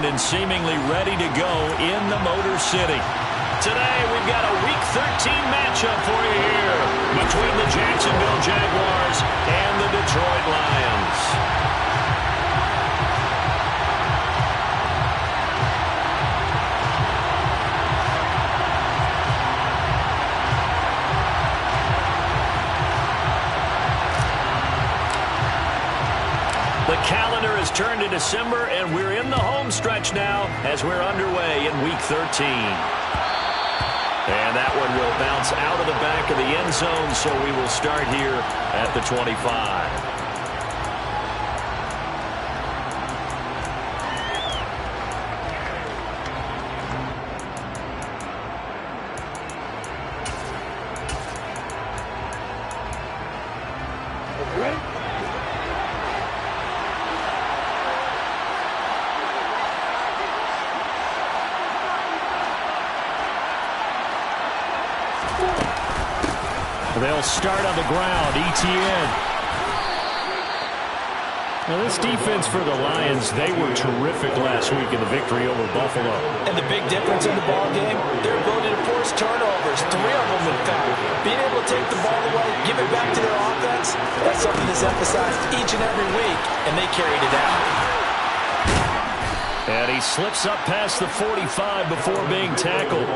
and seemingly ready to go in the Motor City. Today, we've got a Week 13 matchup for you here between the Jacksonville Jaguars and the Detroit Lions. The calendar has turned to December, and we're in the home stretch now as we're underway in Week 13. And that one will bounce out of the back of the end zone, so we will start here at the 25. They'll start on the ground. ETN. Now, this defense for the Lions, they were terrific last week in the victory over Buffalo. And the big difference in the ball game, their ability to force turnovers, 3 of them in fact. Being able to take the ball away, give it back to their offense, that's something that's emphasized each and every week, and they carried it out. And he slips up past the 45 before being tackled.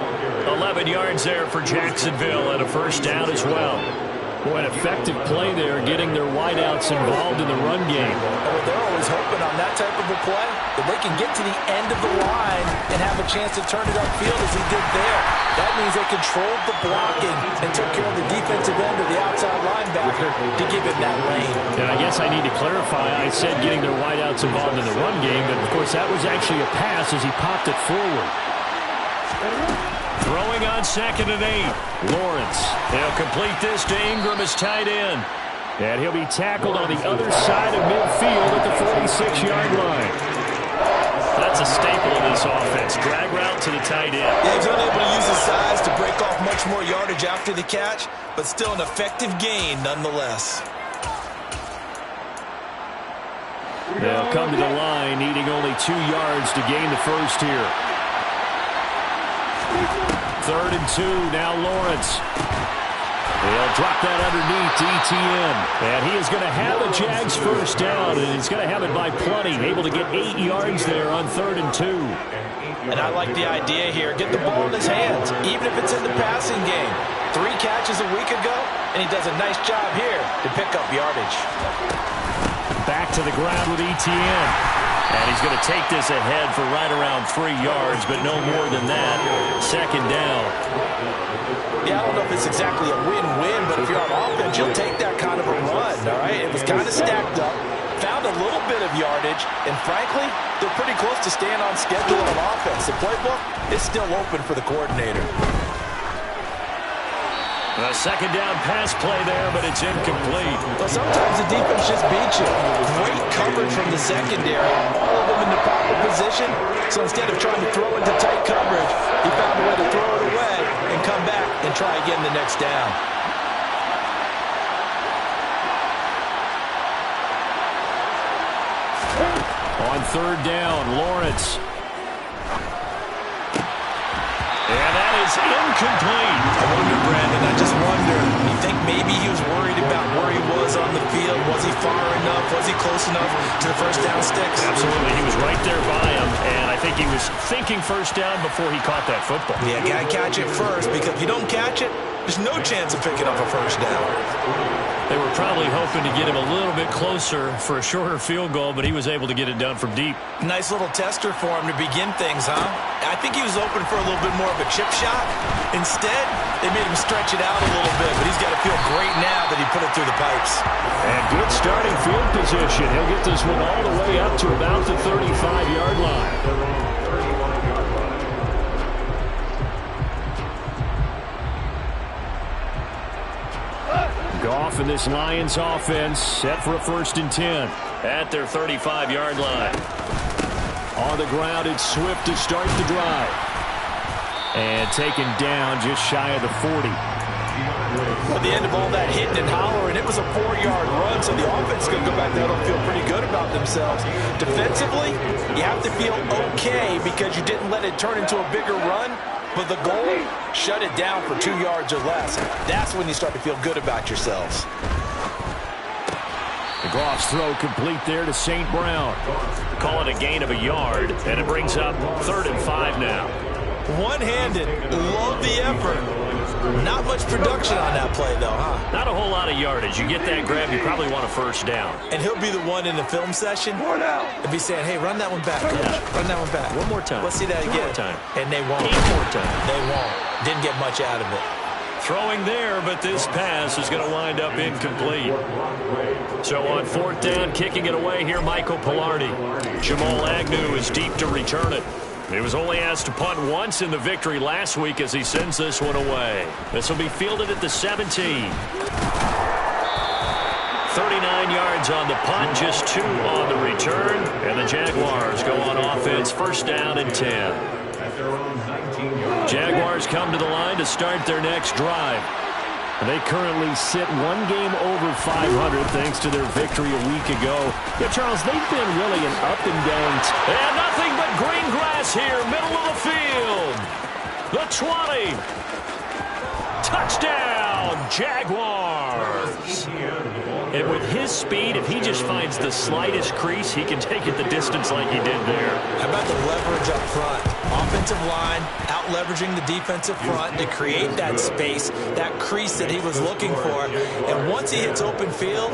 11 yards there for Jacksonville and a first down as well. Boy, an effective play there, getting their wideouts involved in the run game. Well, they're always hoping on that type of a play that they can get to the end of the line and have a chance to turn it upfield as he did there. That means they controlled the blocking and took care of the defensive end of the outside linebacker to give him that lane. And I guess I need to clarify, I said getting their wideouts involved in the run game, but of course that was actually a pass as he popped it forward. Throwing on 2nd and 8. Lawrence. He'll complete this to Ingram as tight end. And he'll be tackled on the other side of midfield at the 46-yard line. That's a staple of this offense. Drag route to the tight end. Yeah, he's unable to use his size to break off much more yardage after the catch, but still an effective gain nonetheless. They'll come to the line, needing only 2 yards to gain the first here. 3rd and 2, now Lawrence. He'll drop that underneath to ETN. And he is going to have a Jags first down, and he's going to have it by plenty. Able to get 8 yards there on 3rd and 2. And I like the idea here. Get the ball in his hands, even if it's in the passing game. 3 catches a week ago, and he does a nice job here to pick up yardage. Back to the ground with ETN. And he's going to take this ahead for right around 3 yards, but no more than that. 2nd down. Yeah, I don't know if it's exactly a win-win, but if you're on offense, you'll take that kind of a run, all right? It was kind of stacked up, found a little bit of yardage, and frankly, they're pretty close to staying on schedule on offense. The playbook is still open for the coordinator. A 2nd down pass play there, but it's incomplete. Well, sometimes the defense just beats you. Great coverage from the secondary. All of them in the proper position. So instead of trying to throw into tight coverage, he found a way to throw it away and come back and try again the next down. On 3rd down, Lawrence. And that is incomplete. I wonder, Brandon, I just wonder, you think maybe he was worried about where he was on the field? Was he far enough? Was he close enough to the first down sticks? Absolutely. He was right there by him, and I think he was thinking first down before he caught that football. Yeah, got to catch it first, because if you don't catch it, there's no chance of picking up a first down. They were probably hoping to get him a little bit closer for a shorter field goal, but he was able to get it done from deep. Nice little tester for him to begin things, huh? I think he was open for a little bit more of a chip shot. Instead, they made him stretch it out a little bit, but he's got to feel great now that he put it through the pipes. And good starting field position. He'll get this one all the way up to about the 35-yard line. Goff and this Lions offense set for a 1st and 10 at their 35-yard line. On the ground, it's Swift to start the drive. And taken down just shy of the 40. At the end of all that hitting and hollering, it was a 4-yard run, so the offense could go back there and feel pretty good about themselves. Defensively, you have to feel okay because you didn't let it turn into a bigger run, but the goal, shut it down for 2 yards or less. That's when you start to feel good about yourselves. Goff's throw complete there to St. Brown. Call it a gain of a yard, and it brings up 3rd and 5 now. One-handed, love the effort. Not much production on that play, though, huh? Not a whole lot of yardage. You get that grab, you probably want a first down. And he'll be the one in the film session and be saying, hey, run that one back, coach. Yeah. Run that one back. One more time. Let's see that again. 2 more time. And they won't. 8 more time. They won't. Didn't get much out of it. Throwing there, but this pass is going to wind up incomplete. So on 4th down, kicking it away here, Michael Pilardi. Jamal Agnew is deep to return it. He was only asked to punt once in the victory last week as he sends this one away. This will be fielded at the 17. 39 yards on the punt, just 2 on the return. And the Jaguars go on offense, 1st down and 10. Jaguars come to the line to start their next drive. They currently sit 1 game over 500 thanks to their victory a week ago. Yeah, Charles, they've been really an up and down. And nothing but green grass here, middle of the field. The 20. Touchdown, Jaguars. And with his speed, if he just finds the slightest crease, he can take it the distance like he did there. How about the leverage up front? Offensive line out-leveraging the defensive front to create that space, that crease that he was looking for. And once he hits open field,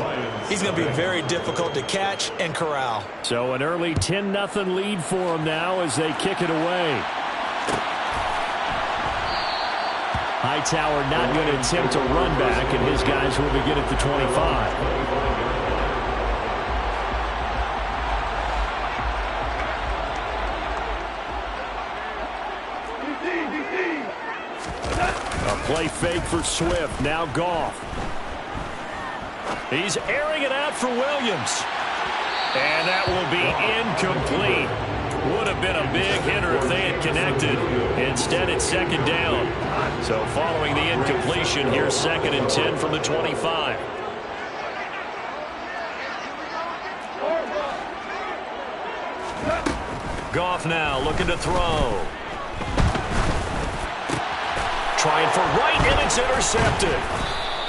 he's going to be very difficult to catch and corral. So an early 10-0 lead for him now as they kick it away. Hightower not going to attempt a run back, and his guys will begin at the 25. Play fake for Swift. Now Goff. He's airing it out for Williams. And that will be incomplete. Would have been a big hitter if they had connected. Instead, it's 2nd down. So following the incompletion, here's 2nd and 10 from the 25. Goff now looking to throw. Trying for right, and it's intercepted.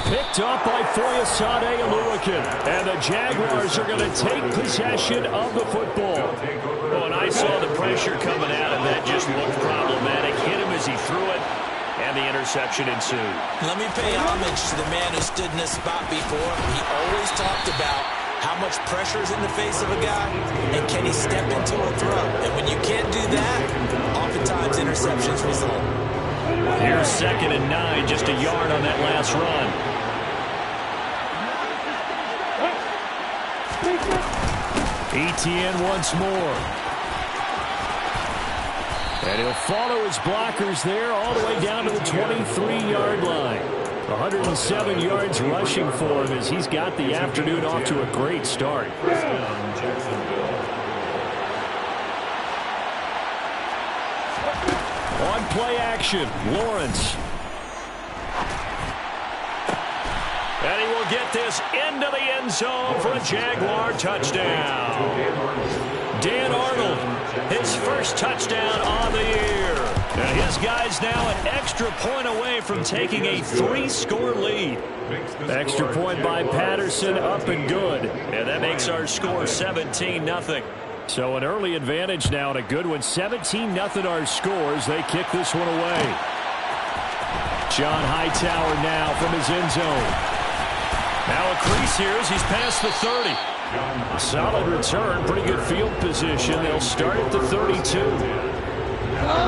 Picked up by Foyesade Oluwakin. And the Jaguars are going to take possession of the football. Oh, and I saw the pressure coming at him. That just looked problematic. Hit him as he threw it, and the interception ensued. Let me pay homage to the man who stood in this spot before. He always talked about how much pressure is in the face of a guy, and can he step into a throw. And when you can't do that, oftentimes interceptions result. Here's 2nd and 9, just a yard on that last run. Etienne once more. And he'll follow his blockers there all the way down to the 23-yard line. 107 yards rushing for him as he's got the afternoon off to a great start. On play action, Lawrence. And he will get this into the end zone for a Jaguar touchdown. Dan Arnold, his first touchdown on the year. And his guys now an extra point away from taking a 3-score lead. Extra point by Patterson, up and good. And that makes our score 17-0. So an early advantage now and a good one. 17-0 our scores. They kick this one away. John Hightower now from his end zone. Now a crease here as he's past the 30. A solid return, pretty good field position. They'll start at the 32.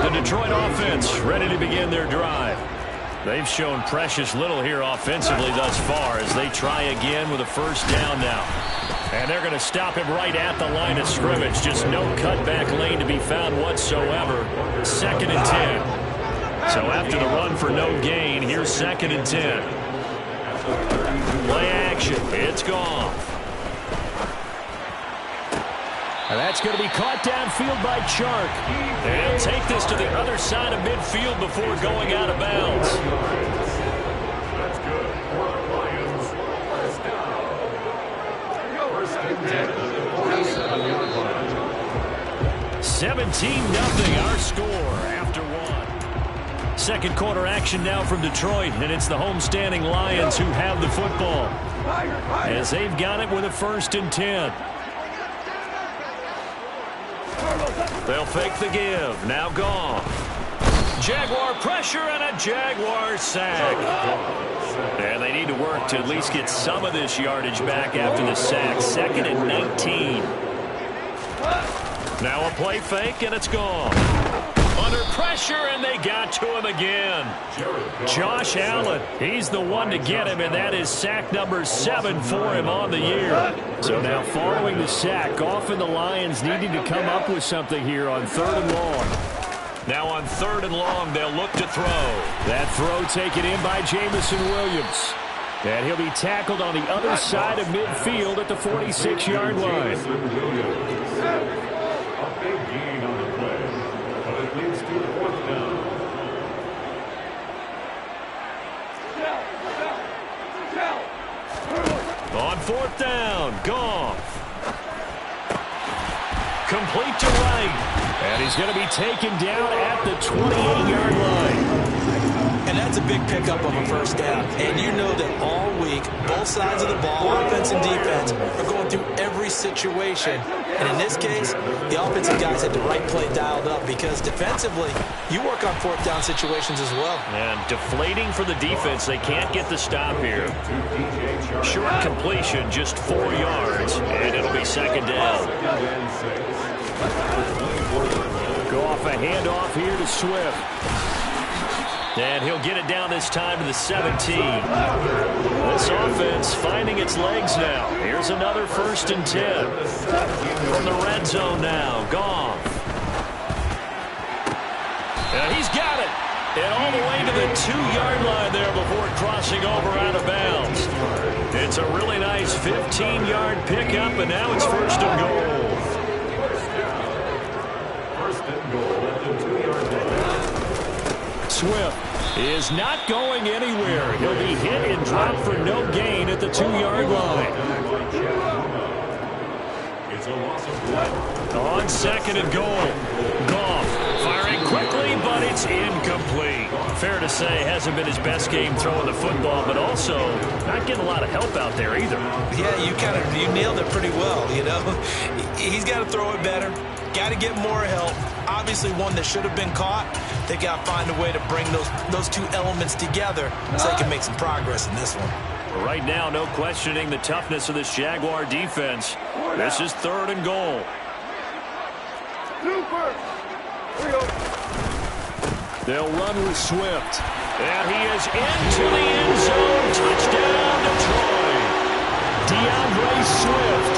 The Detroit offense ready to begin their drive. They've shown precious little here offensively thus far as they try again with a first down now. And they're going to stop him right at the line of scrimmage. Just no cutback lane to be found whatsoever. 2nd and 10. So after the run for no gain, here's 2nd and 10. Play action. It's gone. And that's going to be caught downfield by Chark. And he'll take this to the other side of midfield before going out of bounds. 17-0 our score after one. Second quarter action now from Detroit, and it's the homestanding Lions who have the football as they've got it with a 1st and 10. They'll fake the give. Now gone. Jaguar pressure and a Jaguar sack. And they need to work to at least get some of this yardage back after the sack. 2nd and 19. Now a play fake, and it's gone. Under pressure, and they got to him again. Josh Allen, he's the one to get him, and that is sack number 7 for him on the year. So now following the sack, often the Lions needing to come up with something here on 3rd and long. Now on 3rd and long, they'll look to throw. That throw taken in by Jamison Williams. And he'll be tackled on the other side of midfield at the 46-yard line. On 4th down, Goff. Complete to right. And he's going to be taken down at the 28-yard line. And that's a big pickup of a 1st down. And you know that all week, both sides of the ball, offense and defense, are going through every situation. And in this case, the offensive guys had the right play dialed up because defensively, you work on 4th down situations as well. And deflating for the defense. They can't get the stop here. Short completion, just 4 yards, and it'll be 2nd down. Go off a handoff here to Swift. And he'll get it down this time to the 17. This offense finding its legs now. Here's another 1st and 10. From the red zone now, Goff. And he's got it. And all the way to the 2-yard line there before crossing over out of bounds. It's a really nice 15-yard pickup, and now it's 1st and goal. Swift is not going anywhere. He'll be hit and dropped for no gain at the 2-yard line. On 2nd and goal. Goff firing quickly, but it's incomplete. Fair to say, hasn't been his best game throwing the football, but also not getting a lot of help out there either. Yeah, you nailed it pretty well, you know. He's got to throw it better. Got to get more help. Obviously one that should have been caught. They got to find a way to bring those two elements together so they can make some progress in this one. Right now, no questioning the toughness of this Jaguar defense. This is 3rd and goal. They'll run with Swift. And he is into the end zone. Touchdown, Detroit. DeAndre Swift,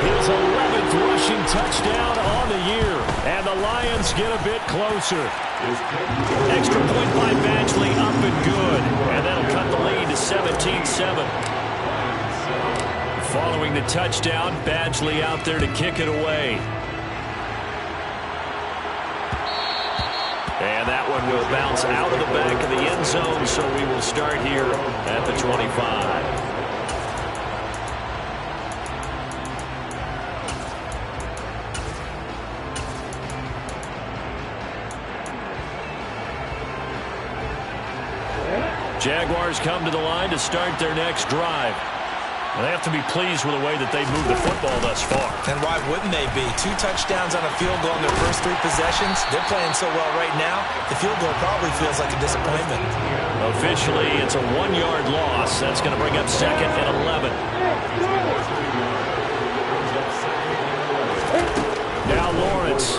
his 11th rushing touchdown on the year. And the Lions get a bit closer. Extra point by Badgley, up and good. And that'll cut the lead to 17-7. Following the touchdown, Badgley out there to kick it away. And that one will bounce out of the back of the end zone, so we will start here at the 25. Jaguars come to the line to start their next drive. They have to be pleased with the way that they've moved the football thus far. And why wouldn't they be? 2 touchdowns on a field goal in their first 3 possessions. They're playing so well right now, the field goal probably feels like a disappointment. Officially, it's a 1-yard loss. That's going to bring up 2nd and 11. Now Lawrence.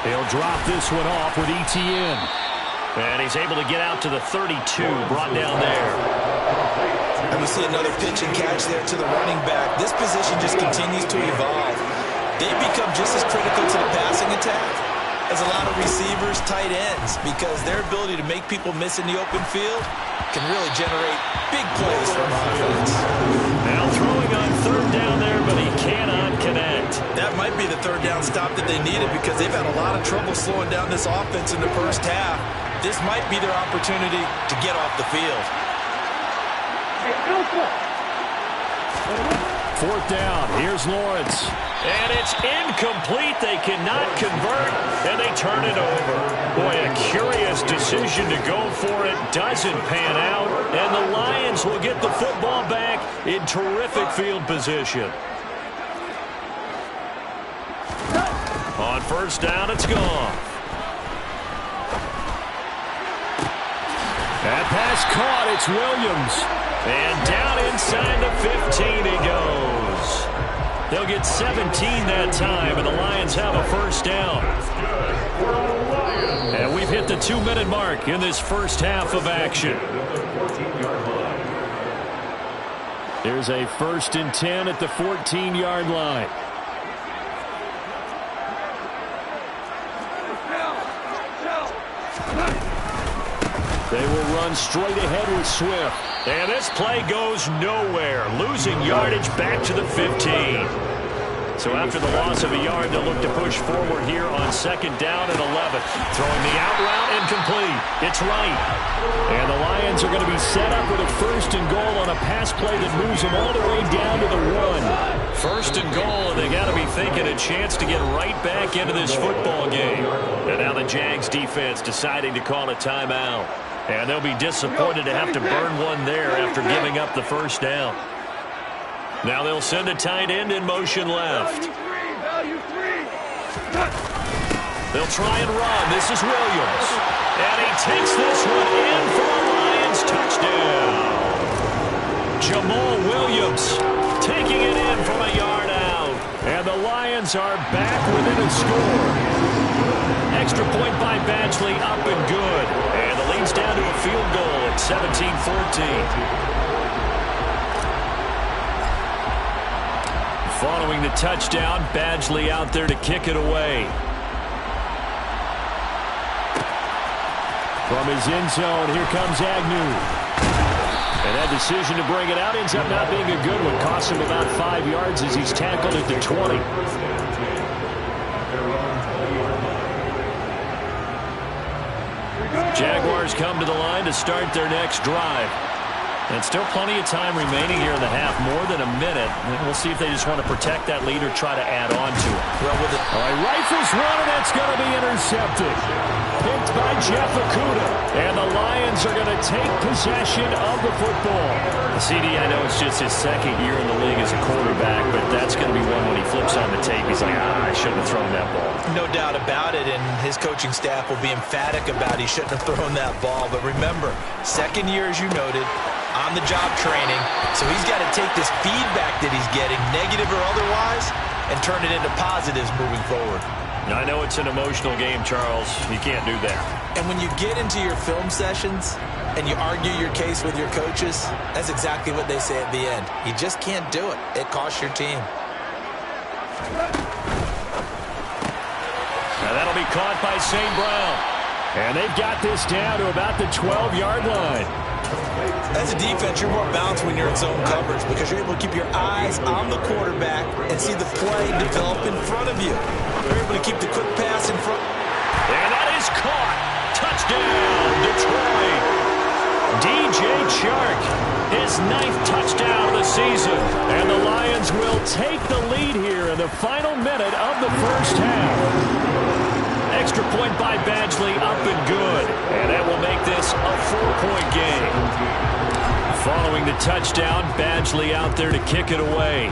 He'll drop this one off with ETN. And he's able to get out to the 32, brought down there. And we see another pitch and catch there to the running back. This position just continues to evolve. They become just as critical to the passing attack as a lot of receivers, tight ends, because their ability to make people miss in the open field can really generate big plays from offense. Now throwing on 3rd down there, but he cannot connect. That might be the 3rd down stop that they needed because they've had a lot of trouble slowing down this offense in the first half. This might be their opportunity to get off the field. 4th down. Here's Lawrence. And it's incomplete. They cannot convert, and they turn it over. Boy, a curious decision to go for it. Doesn't pan out, and the Lions will get the football back in terrific field position. On 1st down, it's gone. That pass caught. It's Williams. And down inside the 15 he goes. They'll get 17 that time, and the Lions have a 1st down. And we've hit the 2-minute mark in this first half of action. Here's a 1st and 10 at the 14-yard line. They will run straight ahead with Swift. And this play goes nowhere. Losing yardage back to the 15. So after the loss of a yard, they'll look to push forward here on 2nd down and 11. Throwing the out route incomplete. It's right. And the Lions are going to be set up with a 1st and goal on a pass play that moves them all the way down to the 1. 1st and goal, and they got to be thinking a chance to get right back into this football game. And now the Jags defense deciding to call a timeout. And they'll be disappointed to have to burn one there after giving up the 1st down. Now they'll send a tight end in motion left. They'll try and run. This is Williams. And he takes this one in for a Lions touchdown. Jamal Williams taking it in from a yard out. And the Lions are back within a score. Extra point by Badgley, up and good. And the lead's down to a field goal at 17-14. Following the touchdown, Badgley out there to kick it away. From his end zone, here comes Agnew. And that decision to bring it out ends up not being a good one. Costs him about 5 yards as he's tackled at the 20. Jaguars come to the line to start their next drive. And still plenty of time remaining here in the half, more than a minute. And we'll see if they just want to protect that lead or try to add on to it. Well, with it. All right, rifles run, and that's going to be intercepted. Picked by Jeff Okudah. And the Lions are going to take possession of the football. CD, I know it's just his 2nd year in the league as a quarterback, but that's going to be one when he flips on the tape. He's like, I shouldn't have thrown that ball. No doubt about it, and his coaching staff will be emphatic about he shouldn't have thrown that ball. But remember, 2nd year, as you noted, on-the-job training, so he's got to take this feedback that he's getting, negative or otherwise, and turn it into positives moving forward. I know it's an emotional game, Charles. You can't do that. And when you get into your film sessions and you argue your case with your coaches, that's exactly what they say at the end. You just can't do it. It costs your team. Now that'll be caught by St. Brown. And they've got this down to about the 12-yard line. As a defense, you're more balanced when you're in zone coverage because you're able to keep your eyes on the quarterback and see the play develop in front of you. You're able to keep the quick pass in front. And that is caught. Touchdown, Detroit. DJ Chark, his 9th touchdown of the season. And the Lions will take the lead here in the final minute of the first half. Extra point by Badgley, up and good. And that will make this a 4-point game. Following the touchdown, Badgley out there to kick it away.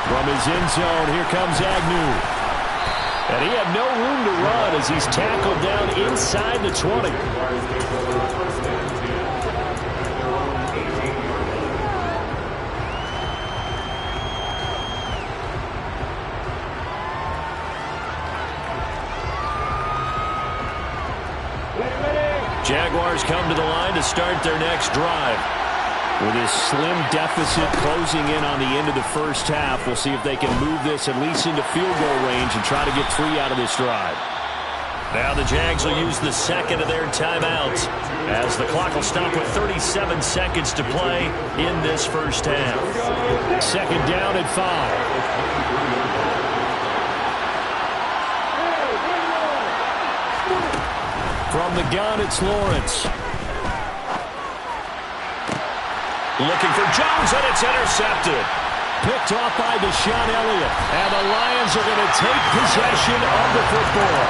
From his end zone, here comes Agnew. And he had no room to run as he's tackled down inside the 20. Jaguars come to the line to start their next drive. With this slim deficit closing in on the end of the first half, we'll see if they can move this at least into field goal range and try to get 3 out of this drive. Now the Jags will use the 2nd of their timeouts as the clock will stop with 37 seconds to play in this first half. 2nd down at 5. From the gun, it's Lawrence. Looking for Jones, and it's intercepted. Picked off by Deshaun Elliott. And the Lions are going to take possession of the football.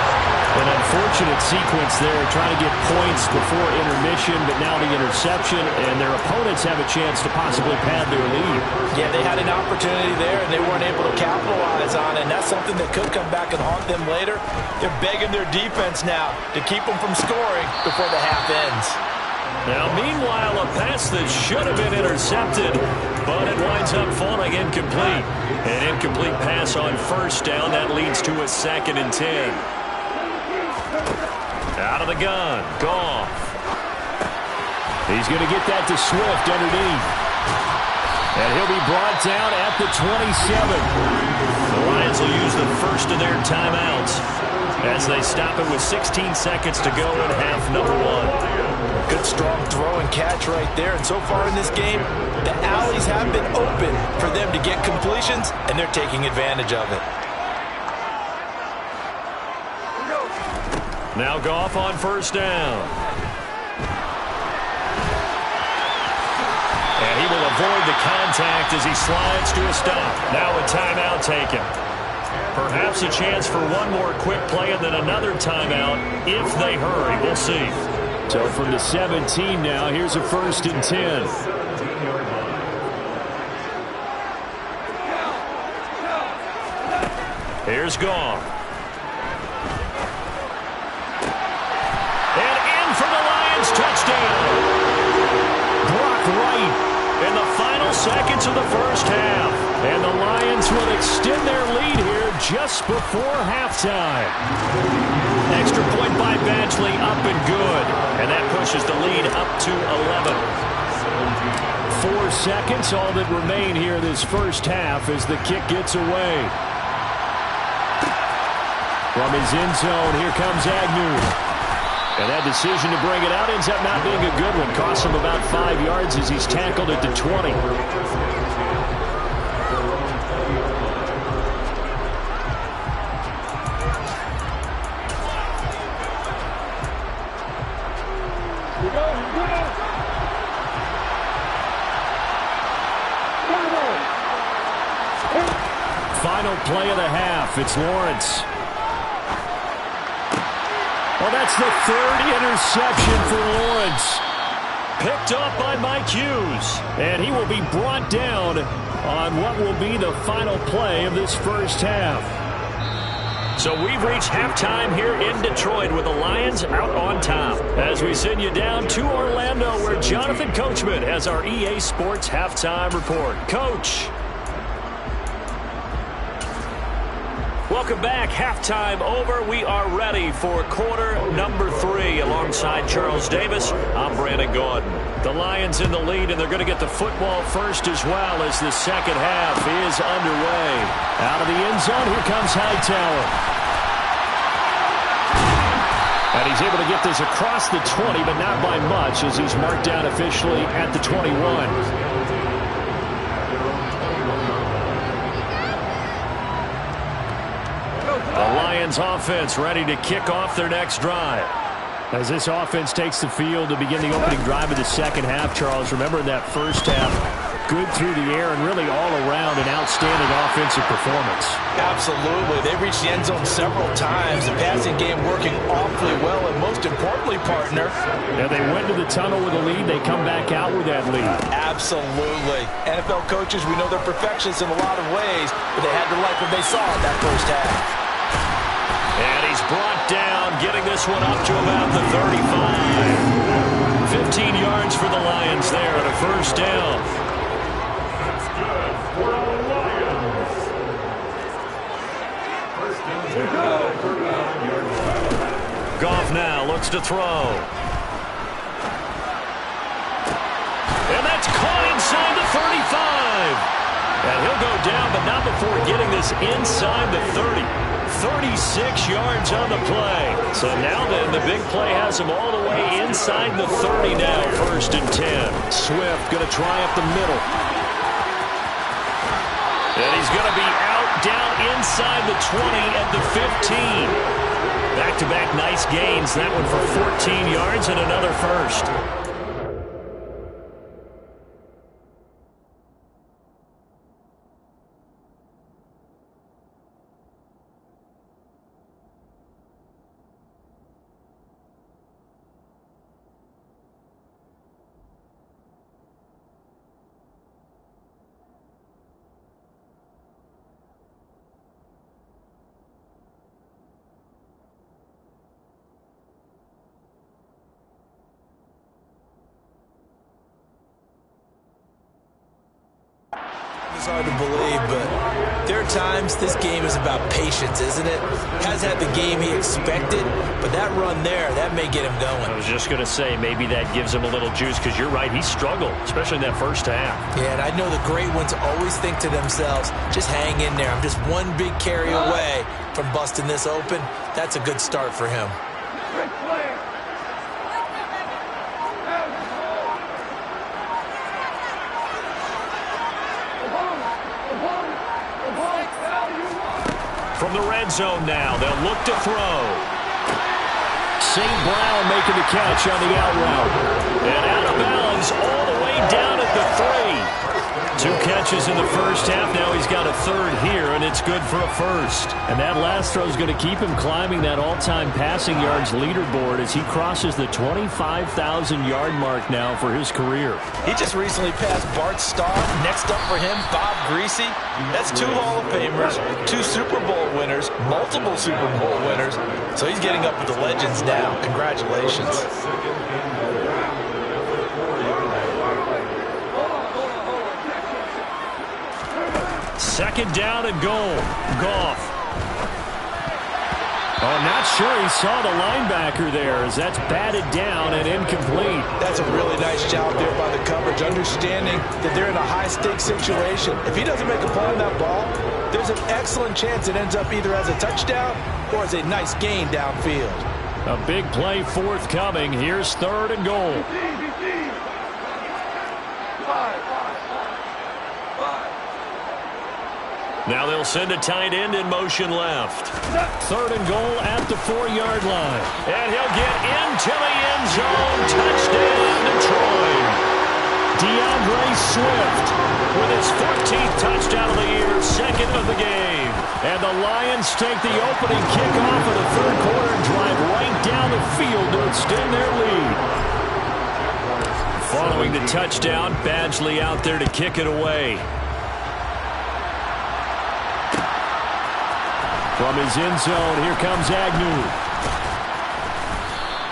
An unfortunate sequence there, trying to get points before intermission, but now the interception, and their opponents have a chance to possibly pad their lead. Yeah, they had an opportunity there, and they weren't able to capitalize on it, and that's something that could come back and haunt them later. They're begging their defense now to keep them from scoring before the half ends. Now, meanwhile, a pass that should have been intercepted, but it winds up falling incomplete. An incomplete pass on first down. That leads to a 2nd and 10. Out of the gun. Goff. He's going to get that to Swift underneath. And he'll be brought down at the 27. The Lions will use the first of their timeouts as they stop it with 16 seconds to go in half number 1. Good, strong throw and catch right there. And so far in this game, the alleys have been open for them to get completions, and they're taking advantage of it. Now Goff on first down. And he will avoid the contact as he slides to a stop. Now a timeout taken. Perhaps a chance for one more quick play and then another timeout if they hurry. We'll see. So from the 17 now, here's a 1st and 10. Here's Goff. And in for the Lions touchdown. Brock Wright in the final seconds of the first half. And the Lions will extend their lead here just before halftime. Extra point by Badgley, up and good. And that pushes the lead up to 11. 4 seconds, all that remain here this first half as the kick gets away. From his end zone, here comes Agnew. And that decision to bring it out ends up not being a good one. Costs him about 5 yards as he's tackled at the 20. Final play of the half. It's Lawrence. Well, that's the 3rd interception for Lawrence. Picked up by Mike Hughes. And he will be brought down on what will be the final play of this first half. So we've reached halftime here in Detroit with the Lions out on top. As we send you down to Orlando where Jonathan Coachman has our EA Sports halftime report. Coach. Welcome back. Halftime over. We are ready for quarter number 3. Alongside Charles Davis, I'm Brandon Gordon. The Lions in the lead, and they're going to get the football first as well as the second half is underway. Out of the end zone, here comes Hightower. And he's able to get this across the 20, but not by much as he's marked down officially at the 21. The Lions offense ready to kick off their next drive. As this offense takes the field to begin the opening drive of the second half, Charles, remember in that first half, good through the air and really all around an outstanding offensive performance. Absolutely. They reached the end zone several times. The passing game working awfully well, and most importantly, partner. Yeah, they went to the tunnel with a lead. They come back out with that lead. Absolutely. NFL coaches, we know they're perfectionists in a lot of ways, but they had to like what they saw in that first half. And he's brought down, getting this one up to about the 35. 15 yards for the Lions there on a first down. Goff now looks to throw. And that's caught inside the 35. And he'll go down, but not before getting this inside the 30. 36 yards on the play. So now then, the big play has him all the way inside the 30 now, 1st and 10. Swift going to try up the middle. And he's going to be out, down inside the 20 at the 15. Back-to-back nice gains. That one for 14 yards and another first. It's hard to believe, but there are times this game is about patience, isn't it? Has had the game he expected, but that run there, that may get him going. I was just going to say, maybe that gives him a little juice, because you're right, he struggled, especially in that first half. Yeah, and I know the great ones always think to themselves, just hang in there. I'm just one big carry away from busting this open. That's a good start for him. From the red zone now, they'll look to throw. St. Brown making the catch on the out route. And out of bounds all the way down at the 3. 2 catches in the first half. Now he's got a third here, and it's good for a first. And that last throw is going to keep him climbing that all-time passing yards leaderboard as he crosses the 25,000-yard mark now for his career. He just recently passed Bart Starr. Next up for him, Bob Greasy. That's 2 Hall of Famers, 2 Super Bowl winners, multiple Super Bowl winners. So he's getting up with the legends now. Congratulations. Second down and goal. Goff. Oh, not sure he saw the linebacker there as that's batted down and incomplete. That's a really nice job there by the coverage, understanding that they're in a high-stakes situation. If he doesn't make a play on that ball, there's an excellent chance it ends up either as a touchdown or as a nice gain downfield. A big play forthcoming. Here's third and goal. Now they'll send a tight end in motion left. Third and goal at the 4-yard line. And he'll get into the end zone. Touchdown, Detroit. DeAndre Swift with his 14th touchdown of the year, second of the game. And the Lions take the opening kickoff of the third quarter and drive right down the field to extend their lead. Following the touchdown, Badgley out there to kick it away. From his end zone, here comes Agnew.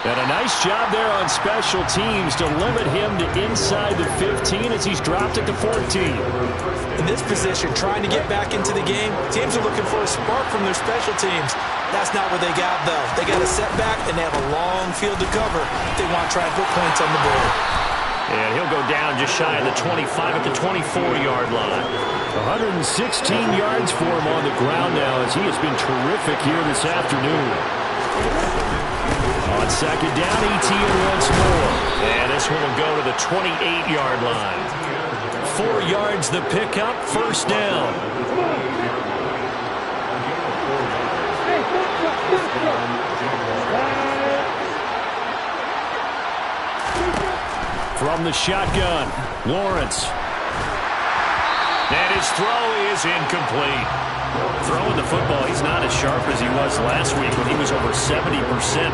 And a nice job there on special teams to limit him to inside the 15 as he's dropped it to 14. In this position, trying to get back into the game, teams are looking for a spark from their special teams. That's not what they got, though. They got a setback, and they have a long field to cover if they want to try and put points on the board. And he'll go down just shy of the 25 at the 24-yard line. 116 yards for him on the ground now as he has been terrific here this afternoon. On second down, ETN once more. And this one will go to the 28-yard line. 4 yards the pickup, first down. From the shotgun, Lawrence. And his throw is incomplete. Throwing the football, he's not as sharp as he was last week when he was over 70%.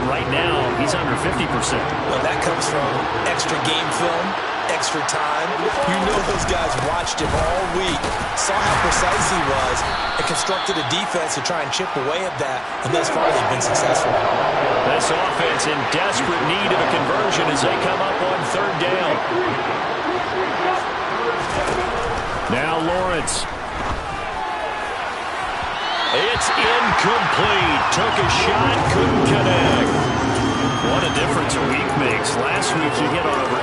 Right now, he's under 50%. Well, that comes from extra game film, extra time. You know those guys watched him all week, saw how precise he was, and constructed a defense to try and chip away at that. And thus far, they've been successful. This offense in desperate need of a conversion as they come up on third down. Now Lawrence. It's incomplete. Took a shot, couldn't connect. What a difference a week makes. Last week he hit on over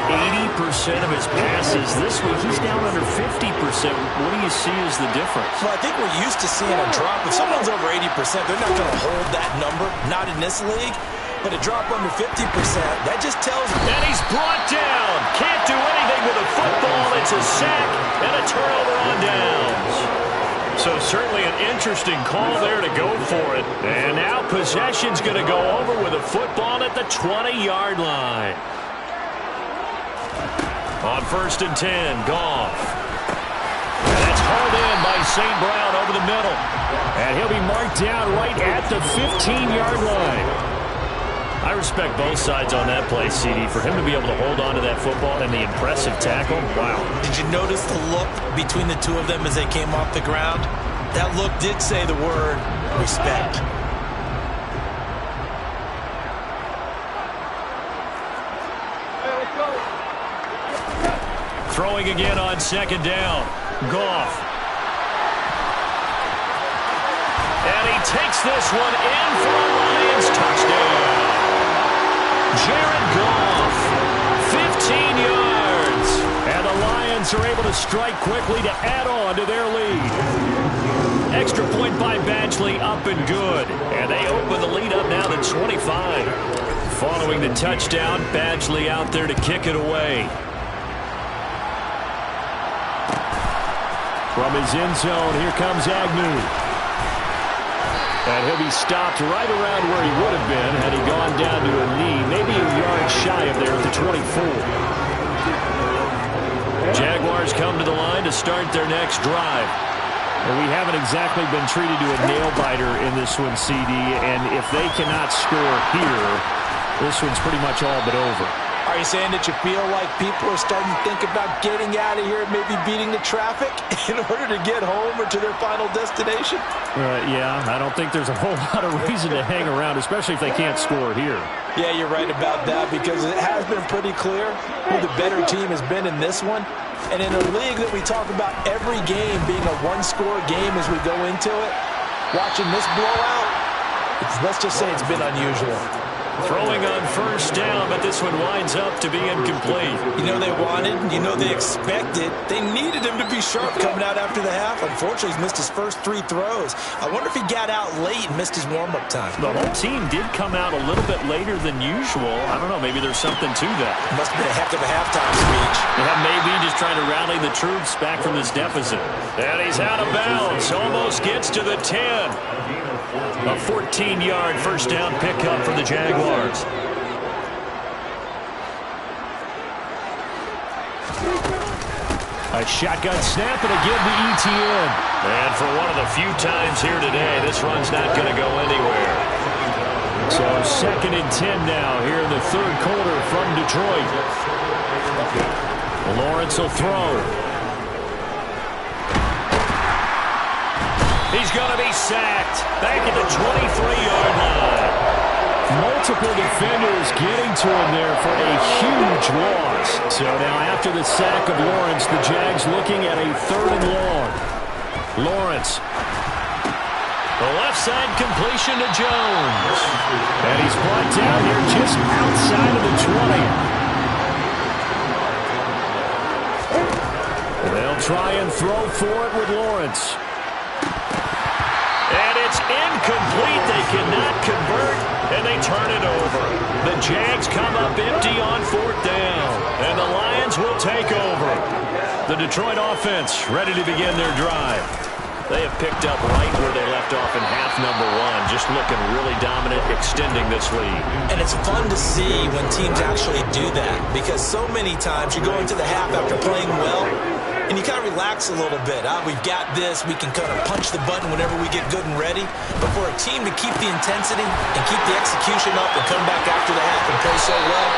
80% of his passes. This week he's down under 50%. What do you see as the difference? Well, I think we're used to seeing a drop. If someone's over 80%, they're not going to hold that number. Not in this league. But a drop under 50%, that just tells me. And he's brought down. Can't do anything with a football. It's a sack and a turnover on downs. So certainly an interesting call there to go for it. And now possession's going to go over with a football at the 20-yard line. On first and 10, Goff. And that's hauled in by St. Brown over the middle. And he'll be marked down right at the 15-yard line. I respect both sides on that play, CD. For him to be able to hold on to that football and the impressive tackle, wow. Did you notice the look between the two of them as they came off the ground? That look did say the word respect. Throwing again on second down. Goff. And he takes this one in for a Lions touchdown. Jared Goff, 15 yards. And the Lions are able to strike quickly to add on to their lead. Extra point by Badgley, up and good. And they open the lead up now to 25. Following the touchdown, Badgley out there to kick it away. From his end zone, here comes Agnew. And he'll be stopped right around where he would have been had he gone down to a knee, maybe a yard shy of there at the 24. Jaguars come to the line to start their next drive. And we haven't exactly been treated to a nail-biter in this one, CD, and if they cannot score here, this one's pretty much all but over. Are you saying that you feel like people are starting to think about getting out of here and maybe beating the traffic in order to get home or to their final destination? Yeah, I don't think there's a whole lot of reason to hang around, especially if they can't score here. Yeah, you're right about that because it has been pretty clear who the better team has been in this one. And in a league that we talk about every game being a one-score game as we go into it, watching this blowout, let's just say it's been unusual. Throwing on first down, but this one winds up to be incomplete. You know they wanted, you know they expected. They needed him to be sharp coming out after the half. Unfortunately, he's missed his first 3 throws. I wonder if he got out late and missed his warm-up time. The whole team did come out a little bit later than usual. I don't know, maybe there's something to that. Must have been a heck of a halftime speech. Yeah, maybe just trying to rally the troops back from this deficit. And he's out of bounds, almost gets to the 10. A 14-yard first down pickup for the Jaguars. A shotgun snap and again to ETN. And for one of the few times here today, this run's not going to go anywhere. So 2nd and 10 now here in the third quarter from Detroit. Lawrence will throw. He's going to be sacked back at the 23-yard line. Multiple defenders getting to him there for a huge loss. So now after the sack of Lawrence, the Jags looking at a 3rd and long. Lawrence. The left side completion to Jones. And he's brought down here just outside of the 20. They'll try and throw for it with Lawrence. And it's incomplete. They cannot convert, and they turn it over. The Jags come up empty on 4th down, and the Lions will take over. The Detroit offense ready to begin their drive. They have picked up right where they left off in half number 1, just looking really dominant, extending this lead. And it's fun to see when teams actually do that, because so many times you go into the half after playing well, and you kind of relax a little bit. We've got this. We can kind of punch the button whenever we get good and ready. But for a team to keep the intensity and keep the execution up and come back after the half and play so well,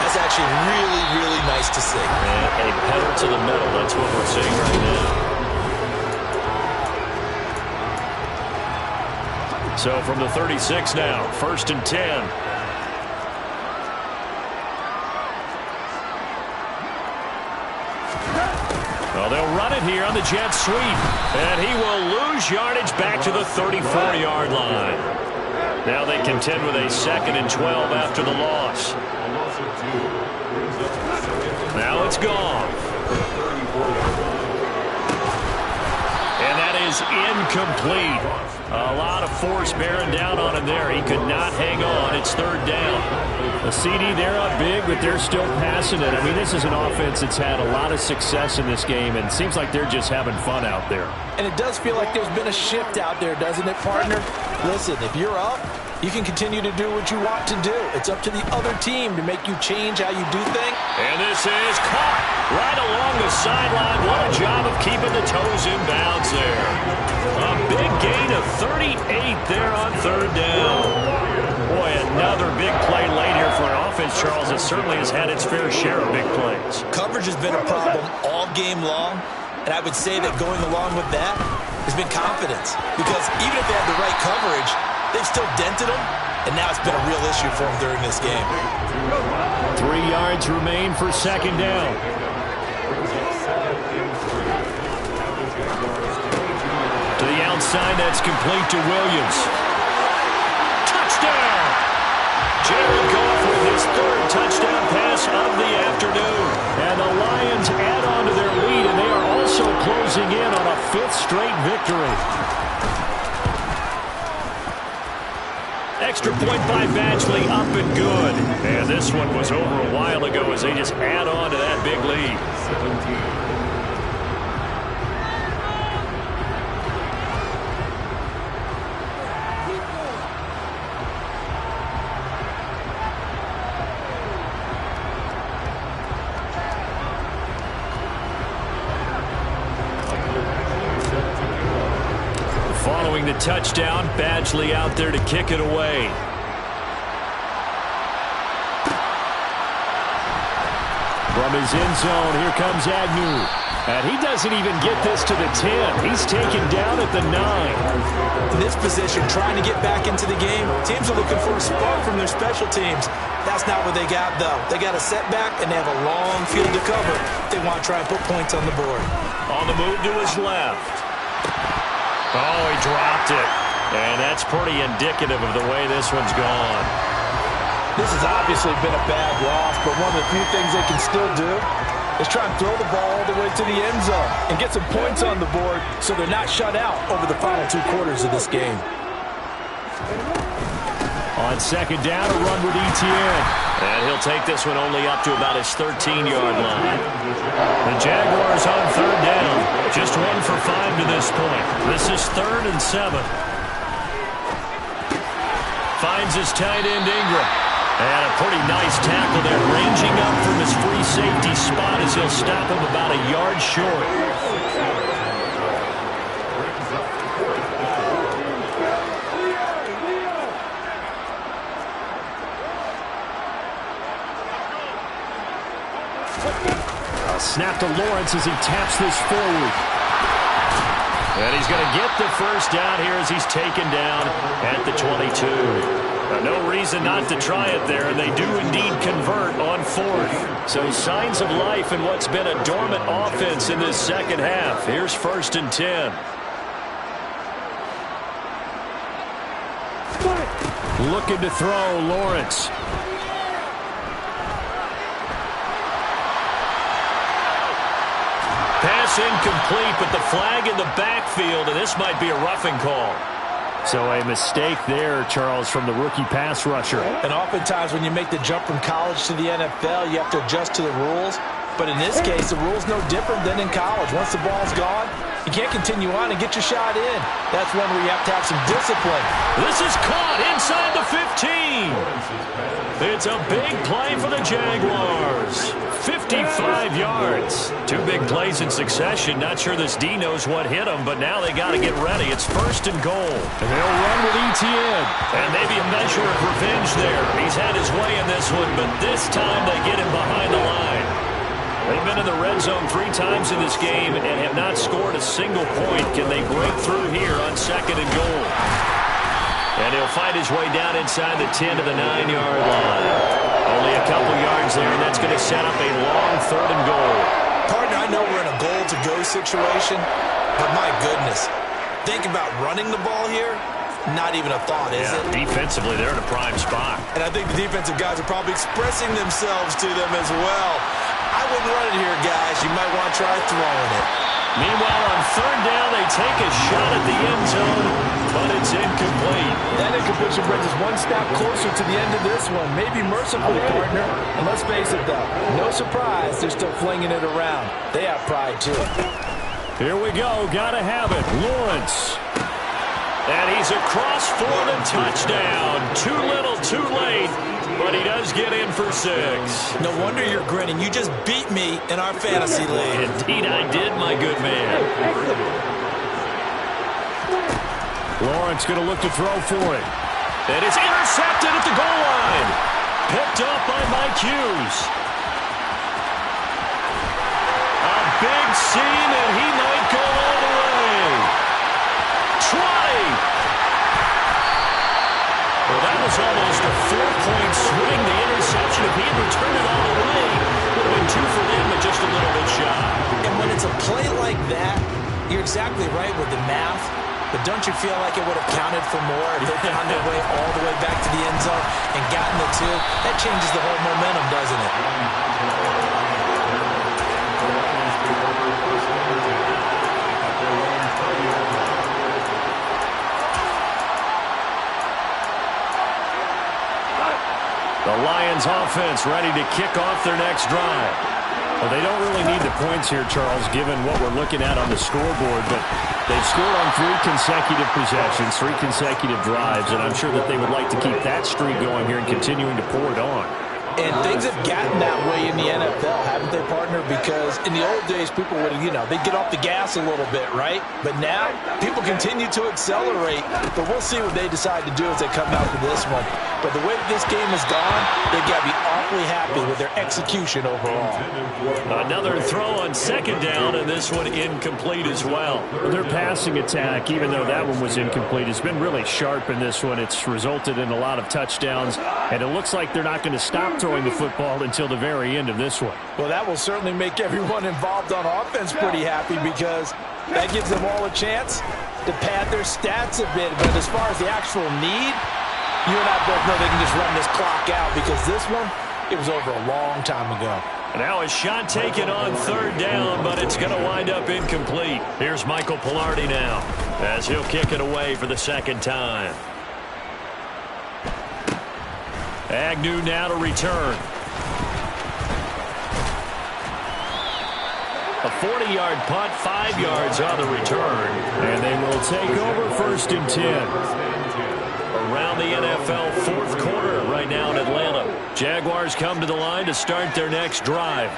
that's actually really, really nice to see. And a pedal to the metal. That's what we're seeing right now. So from the 36 now, 1st and 10. Well, they'll run it here on the jet sweep. And he will lose yardage back to the 34-yard line. Now they contend with a 2nd and 12 after the loss. Now it's gone. And that is incomplete. A lot of force bearing down on him there. He could not hang on. It's 3rd down. The CD, they're up big, but they're still passing it. I mean, this is an offense that's had a lot of success in this game, and it seems like they're just having fun out there. And it does feel like there's been a shift out there, doesn't it, partner? Listen, if you're up, you can continue to do what you want to do. It's up to the other team to make you change how you do things. And this is caught right along the sideline. What a job of keeping the toes in bounds there. A big gain of 38 there on 3rd down. Boy, another big play late here for an offense, Charles, that certainly has had its fair share of big plays. Coverage has been a problem all game long, and I would say that going along with that has been confidence. Because even if they had the right coverage, they've still dented them, and now it's been a real issue for them during this game. 3 yards remain for 2nd down. sign that's complete to Williams. Touchdown! Jared Goff with his third touchdown pass of the afternoon. And the Lions add on to their lead, and they are also closing in on a fifth straight victory. Extra point by Badgley, up and good. And this one was over a while ago as they just add on to that big lead. 17. Following the touchdown, Badgley out there to kick it away. From his end zone, here comes Agnew. And he doesn't even get this to the 10. He's taken down at the 9. In this position, trying to get back into the game, teams are looking for a spark from their special teams. That's not what they got, though. They got a setback, and they have a long field to cover. They want to try and put points on the board. On the move to his left. Oh, he dropped it. And that's pretty indicative of the way this one's gone. This has obviously been a bad loss, but one of the few things they can still do is try and throw the ball all the way to the end zone and get some points on the board so they're not shut out over the final 2 quarters of this game. On second down, a run with Etienne. And he'll take this one only up to about his 13-yard line. The Jaguars on third down. Just 1 for 5 to this point. This is 3rd and 7. Finds his tight end Ingram. And a pretty nice tackle there, ranging up from his free safety spot as he'll stop him about a yard short. Snap to Lawrence as he taps this forward. And he's going to get the first down here as he's taken down at the 22. No reason not to try it there, and they do indeed convert on 4th. So signs of life in what's been a dormant offense in this second half. Here's 1st and 10. Looking to throw, Lawrence. Pass incomplete, but the flag in the backfield, and this might be a roughing call. So a mistake there, Charles, from the rookie pass rusher. And oftentimes when you make the jump from college to the NFL, you have to adjust to the rules. But in this case, the rule's no different than in college. Once the ball's gone, you can't continue on and get your shot in. That's one where you have to have some discipline. This is caught inside the 15. It's a big play for the Jaguars. 55 yards. 2 big plays in succession. Not sure this D knows what hit him, but now they got to get ready. It's 1st and goal. And they'll run with Etienne. And maybe a measure of revenge there. He's had his way in this one, but this time they get him behind the line. They've been in the red zone 3 times in this game and have not scored a single point. Can they break through here on 2nd and goal? And he'll find his way down inside the 10 to the 9-yard line. Only a couple yards there, and that's going to set up a long 3rd and goal. Partner, I know we're in a goal-to-go situation, but my goodness, think about running the ball here. Not even a thought, is it? Defensively, they're in a prime spot. And I think the defensive guys are probably expressing themselves to them as well. I wouldn't run it here, guys. You might want to try throwing it. Meanwhile, on 3rd down, they take a shot at the end zone, but it's incomplete. That incompletion brings us 1 step closer to the end of this one. Maybe mercifully, partner. And let's face it, though, no surprise, they're still flinging it around. They have pride, too. Here we go. Gotta have it. Lawrence. And he's across for the touchdown. Too little, too late. But he does get in for 6. No wonder you're grinning. You just beat me in our fantasy league. Indeed I did, my good man. Lawrence going to look to throw for it. And it's intercepted at the goal line. Picked up by Mike Hughes. A big seam, and he might go all the way. Try. Well, that was almost a 4-point swing. The interception, if he had returned it all the way, would have been 2 for him, but just a little bit shy. And when it's a play like that, you're exactly right with the math. But don't you feel like it would have counted for more if they found their way all the way back to the end zone and gotten the 2? That changes the whole momentum, doesn't it? The Lions offense ready to kick off their next drive. Well, they don't really need the points here, Charles, given what we're looking at on the scoreboard, but they've scored on 3 consecutive possessions, 3 consecutive drives, and I'm sure that they would like to keep that streak going here and continuing to pour it on. And things have gotten that way in the NFL, haven't they, partner? Because in the old days, people would, they'd get off the gas a little bit, right? But now, people continue to accelerate. But we'll see what they decide to do as they come out for this one. But the way this game has gone, they've got to be awfully happy with their execution overall. Another throw on second down, and this one incomplete as well. Their passing attack, even though that one was incomplete, has been really sharp in this one. It's resulted in a lot of touchdowns, and it looks like they're not going to stop throwing the football until the very end of this one. Well, that will certainly make everyone involved on offense pretty happy because that gives them all a chance to pad their stats a bit. But as far as the actual need, you and I both know they can just run this clock out because this one, it was over a long time ago. Now a shot taken on third down, but it's going to wind up incomplete. Here's Michael Pilardi now as he'll kick it away for the second time. Agnew now to return. A 40-yard punt, 5 yards on the return. And they will take over 1st and 10. Around the NFL 4th quarter right now in Atlanta. Jaguars come to the line to start their next drive.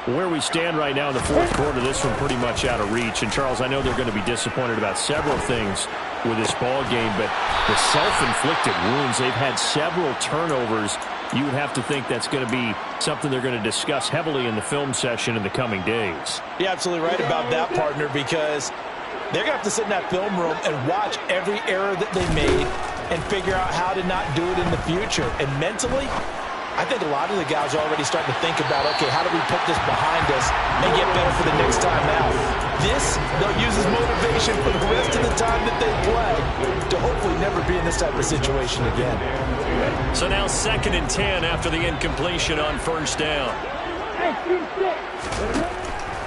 Where we stand right now in the 4th quarter, this one pretty much out of reach. And, Charles, I know they're going to be disappointed about several things with this ball game, but the self-inflicted wounds, they've had several turnovers. You would have to think that's going to be something they're going to discuss heavily in the film session in the coming days. You're absolutely right about that, partner, because they're going to have to sit in that film room and watch every error that they made and figure out how to not do it in the future. And mentally, I think a lot of the guys are already starting to think about, okay, how do we put this behind us and get better for the next time out? This, they'll use as motivation for the rest of the time that they play to hopefully never be in this type of situation again. So now 2nd and 10 after the incompletion on 1st down.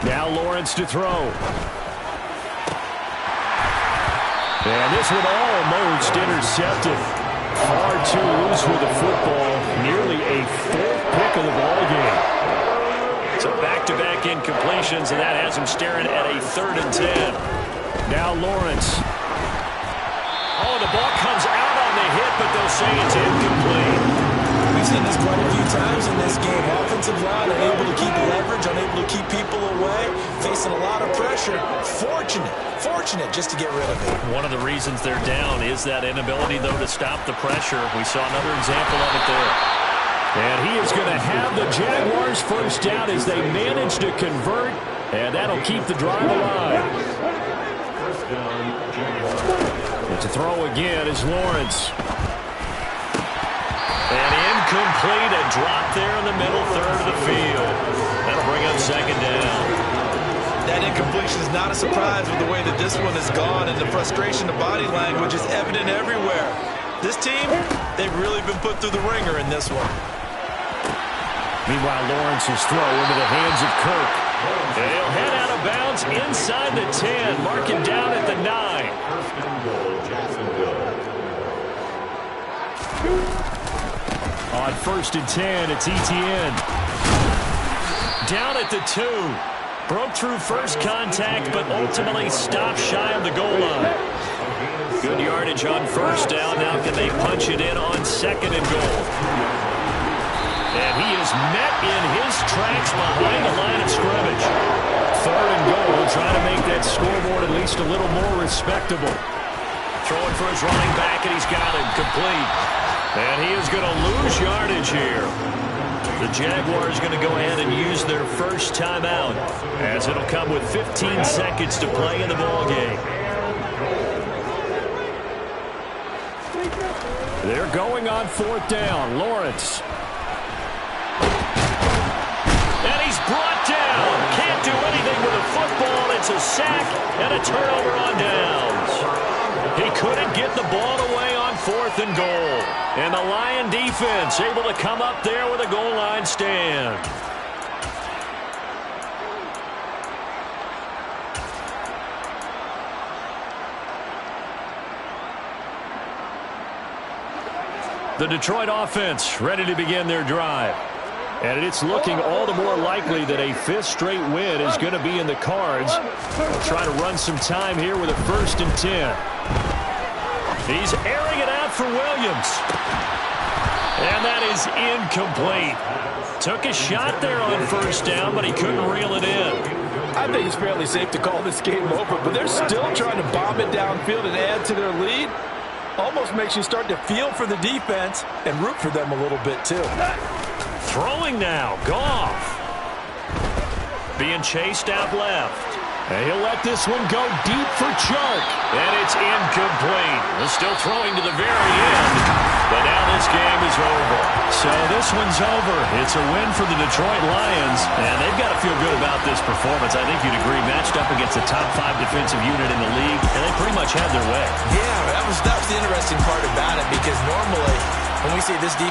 Now Lawrence to throw. And this one almost intercepted. Far too loose with the football. Nearly a 4th pick of the ball game. So back-to-back incompletions, and that has him staring at a 3rd and 10. Now Lawrence. Oh, the ball comes out on the hit, but they'll say it's incomplete. We've seen this quite a few times in this game. Offensive line unable to keep leverage, unable to keep people away, facing a lot of pressure. Fortunate just to get rid of it. One of the reasons they're down is that inability, though, to stop the pressure. We saw another example of it there. And he is going to have the Jaguars 1st down as they manage to convert, and that'll keep the drive alive. But to throw again is Lawrence. And incomplete, a drop there in the middle third of the field. That'll bring up 2nd down. That incompletion is not a surprise with the way that this one has gone, and the frustration of body language is evident everywhere. This team, they've really been put through the ringer in this one. Meanwhile, Lawrence's throw into the hands of Kirk. And he'll head out of bounds inside the 10, marking down at the 9. On 1st and 10, it's Etienne. Down at the 2. Broke through first contact, but ultimately stopped shy of the goal line. Good yardage on 1st down. Now can they punch it in on 2nd and goal? And he is met in his tracks behind the line of scrimmage. 3rd and goal, trying to make that scoreboard at least a little more respectable. Throwing for his running back, and he's got it complete. And he is going to lose yardage here. The Jaguars going to go ahead and use their first timeout, as it'll come with 15 seconds to play in the ballgame. They're going on 4th down. Lawrence. And he's brought down. Can't do anything with a football. It's a sack and a turnover on downs. He couldn't get the ball away on 4th and goal. And the Lion defense able to come up there with a goal line stand. The Detroit offense ready to begin their drive. And it's looking all the more likely that a 5th straight win is going to be in the cards. They'll try to run some time here with a 1st and 10. He's airing it out for Williams. And that is incomplete. Took a shot there on 1st down, but he couldn't reel it in. I think it's fairly safe to call this game over, but they're still trying to bomb it downfield and add to their lead. Almost makes you start to feel for the defense and root for them a little bit, too. Throwing now, Goff. Being chased out left. And he'll let this one go deep for Chark. And it's incomplete. He's still throwing to the very end. But now this game is over. So this one's over. It's a win for the Detroit Lions. And they've got to feel good about this performance. I think you'd agree, matched up against a top 5 defensive unit in the league. And they pretty much had their way. Yeah, that was the interesting part about it, because normally when we see this deep